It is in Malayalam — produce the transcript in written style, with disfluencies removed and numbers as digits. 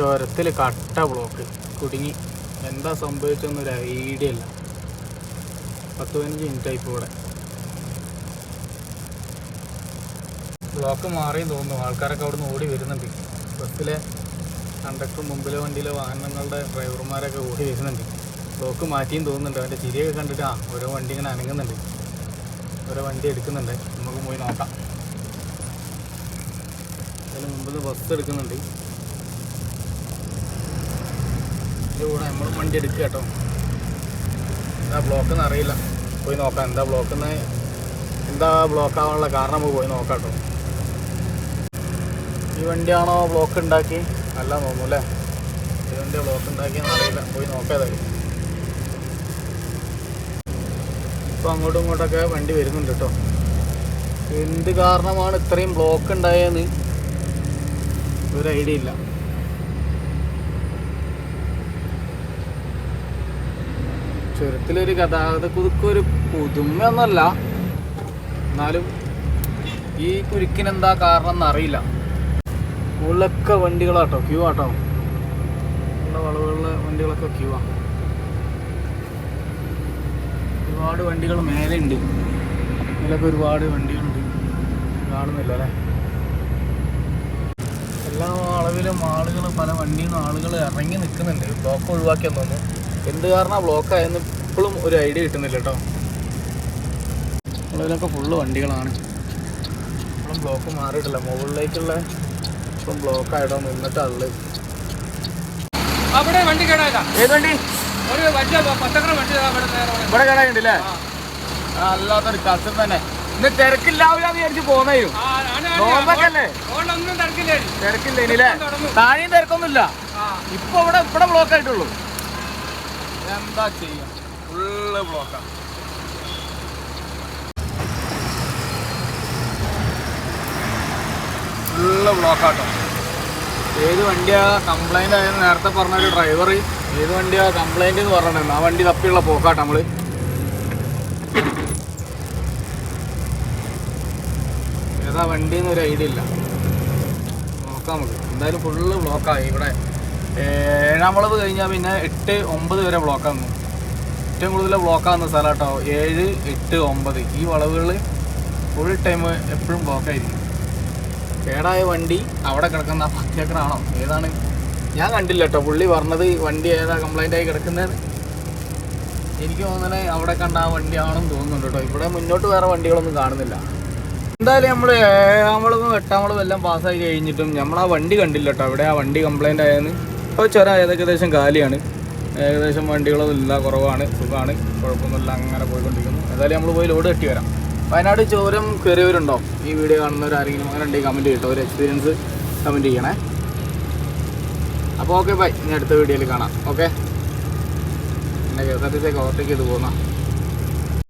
ചുരത്തിൽ കട്ട ബ്ലോക്ക് കുടുങ്ങി. എന്താ സംഭവിച്ചെന്നൊരു ഐഡിയ ഇല്ല. 10-15 മിനിറ്റായി ഇപ്പോൾ ഇവിടെ. ബ്ലോക്ക് മാറിയും തോന്നുന്നു. ആൾക്കാരൊക്കെ അവിടെ നിന്ന് ഓടി വരുന്നുണ്ട്. ബസ്സിലെ കണ്ടക്ടറും മുമ്പിലെ വണ്ടിയിലെ വാഹനങ്ങളുടെ ഡ്രൈവർമാരൊക്കെ ഓടി വരുന്നുണ്ട്. ബ്ലോക്ക് മാറ്റിയും തോന്നുന്നുണ്ട്. അവൻ്റെ ചിരിയൊക്കെ കണ്ടിട്ട് ഓരോ വണ്ടി ഇങ്ങനെ അനങ്ങുന്നുണ്ട്, ഓരോ വണ്ടി എടുക്കുന്നുണ്ട്. നമുക്ക് പോയി നോക്കാം. അതിന് മുമ്പിൽ ബസ് എടുക്കുന്നുണ്ട്. ഇതിൻ്റെ കൂടെ നമ്മൾ വണ്ടി എടുക്കുക കേട്ടോ. എന്താ ബ്ലോക്കെന്ന് അറിയില്ല. പോയി നോക്കാം എന്താ ബ്ലോക്ക് ആവാനുള്ള കാരണം. നമുക്ക് പോയി നോക്കാം കേട്ടോ. ഈ വണ്ടിയാണോ ബ്ലോക്ക് ഉണ്ടാക്കി? അല്ല തോന്നുന്നു അല്ലേ. ഈ വണ്ടിയാണ് ബ്ലോക്ക് ഉണ്ടാക്കിയെന്ന് അറിയില്ല. പോയി നോക്കാതായി. ഇപ്പോൾ അങ്ങോട്ടും ഇങ്ങോട്ടൊക്കെ വണ്ടി വരുന്നുണ്ട് കേട്ടോ. എന്ത് കാരണമാണ് ഇത്രയും ബ്ലോക്ക് ഉണ്ടായതെന്ന് ഒരു ഐഡിയ ഇല്ല. ചുരത്തിലൊരു ഗതാഗതക്കുരുക്കൊരു പുതുമയൊന്നുമല്ല, എന്നാലും ഈ കുരുക്കിനെന്താ കാരണം എന്നറിയില്ല. ഉള്ളൊക്കെ വണ്ടികളാട്ടോ, ക്യൂ ആട്ടോ. ഉള്ള വളവുകളിലെ വണ്ടികളൊക്കെ ക്യൂ ആണ്. ഒരുപാട് വണ്ടികൾ മേലെ ഉണ്ട്. ഇതിലൊക്കെ ഒരുപാട് വണ്ടികളുണ്ട്. കാണുന്നില്ല അല്ലേ. എല്ലാ അളവിലും ആളുകൾ, പല വണ്ടിയിൽ നിന്ന് ആളുകൾ ഇറങ്ങി നിൽക്കുന്നുണ്ട്. ബ്ലോക്ക് ഒഴിവാക്കിയെന്ന് തോന്നുന്നു. എന്ത് കാരണമാണ് ബ്ലോക്ക് ആയെന്ന് ഇപ്പോഴും ഒരു ഐഡിയ കിട്ടുന്നില്ല കേട്ടോ. ഇതിലൊക്കെ ഫുള്ള് വണ്ടികളാണ്. ഇപ്പോഴും ബ്ലോക്ക് മാറിയിട്ടില്ല. മുകളിലേക്കുള്ള ഇപ്പം ബ്ലോക്ക് ആയിട്ടോ നിന്നിട്ടുള്ളത്. ഏത് വണ്ടി? ഇവിടെ കേടായിട്ടുണ്ടല്ലേ. അല്ലാത്തൊരു കഷ്ടം തന്നെ. ഇന്ന് തിരക്കില്ലാവില്ല വിചാരിച്ച് പോന്നേരും. നോമ്പല്ലേ തിരക്കില്ല ഇനില്ലേ. താഴെയും തിരക്കൊന്നുമില്ല. ഇപ്പൊ ഇവിടെ ബ്ലോക്ക് ആയിട്ടുള്ളൂ. എന്താ ചെയ്യാം, ഫുള്ള് ബ്ലോക്കാണ്. ഫുള്ള് ബ്ലോക്കാട്ടോ. ഏത് വണ്ടിയാ കംപ്ലൈൻ്റ് ആയെന്ന് നേരത്തെ പറഞ്ഞൊരു ഡ്രൈവർ ഏത് വണ്ടിയാ കംപ്ലൈൻറ്റ് എന്ന് പറഞ്ഞിട്ടുണ്ടായിരുന്നു. ആ വണ്ടി തപ്പിയുള്ള പോക്കാട്ടോ നമ്മൾ. ഏതാ വണ്ടിന്ന് ഒരു ഐഡിയ ഇല്ല. നോക്കാം നമുക്ക്. എന്തായാലും ഫുള്ള് ബ്ലോക്കായി ഇവിടെ. 7-ാം വളവ് കഴിഞ്ഞാൽ പിന്നെ 8-9 വരെ ബ്ലോക്കാകുന്നു. ഏറ്റവും കൂടുതൽ ബ്ലോക്കാകുന്ന സ്ഥലം കേട്ടോ 7, 8, 9. ഈ വളവുകളിൽ ഫുൾ ടൈം എപ്പോഴും ബ്ലോക്കായിരിക്കും. കേടായ വണ്ടി അവിടെ കിടക്കുന്ന 10 ഏക്കറാണോ ഏതാണ് ഞാൻ കണ്ടില്ല കേട്ടോ. പുള്ളി പറഞ്ഞത് വണ്ടി ഏതാ കംപ്ലൈൻ്റ് ആയി കിടക്കുന്നത്. എനിക്ക് തോന്നുന്നത് അവിടെ കണ്ട ആ വണ്ടിയാണെന്ന് തോന്നുന്നുണ്ട് കേട്ടോ. ഇവിടെ മുന്നോട്ട് വേറെ വണ്ടികളൊന്നും കാണുന്നില്ല. എന്തായാലും നമ്മൾ 7-ാം വളവും 8-ാം വളവും എല്ലാം പാസ്സായി കഴിഞ്ഞിട്ടും നമ്മൾ ആ വണ്ടി കണ്ടില്ല കേട്ടോ. അവിടെ ആ വണ്ടി കംപ്ലൈൻ്റ് ആയെന്ന്. ഇപ്പോൾ ചുരം ഏകദേശം കാലിയാണ്. ഏകദേശം വണ്ടികളൊന്നും ഇല്ല, കുറവാണ്, സുഖമാണ്, കുഴപ്പമൊന്നുമില്ല, അങ്ങനെ പോയിക്കൊണ്ടിരിക്കുന്നു. ഏതായാലും നമ്മൾ പോയി ലോഡ് കെട്ടി വരാം. വയനാട് ചുരം കയറിയവരുണ്ടോ? ഈ വീഡിയോ കാണുന്നവരാരെങ്കിലും അങ്ങനെ ഉണ്ടെങ്കിൽ കമൻറ്റ് ചെയ്യട്ടോ. ഒരു എക്സ്പീരിയൻസ് കമൻറ്റ് ചെയ്യണേ. അപ്പോൾ ഓക്കെ ബൈ. ഇനി അടുത്ത വീഡിയോയിൽ കാണാം. ഓക്കെ. പിന്നെ KSRTC ഓവർടേക്ക് ചെയ്ത് പോകുന്ന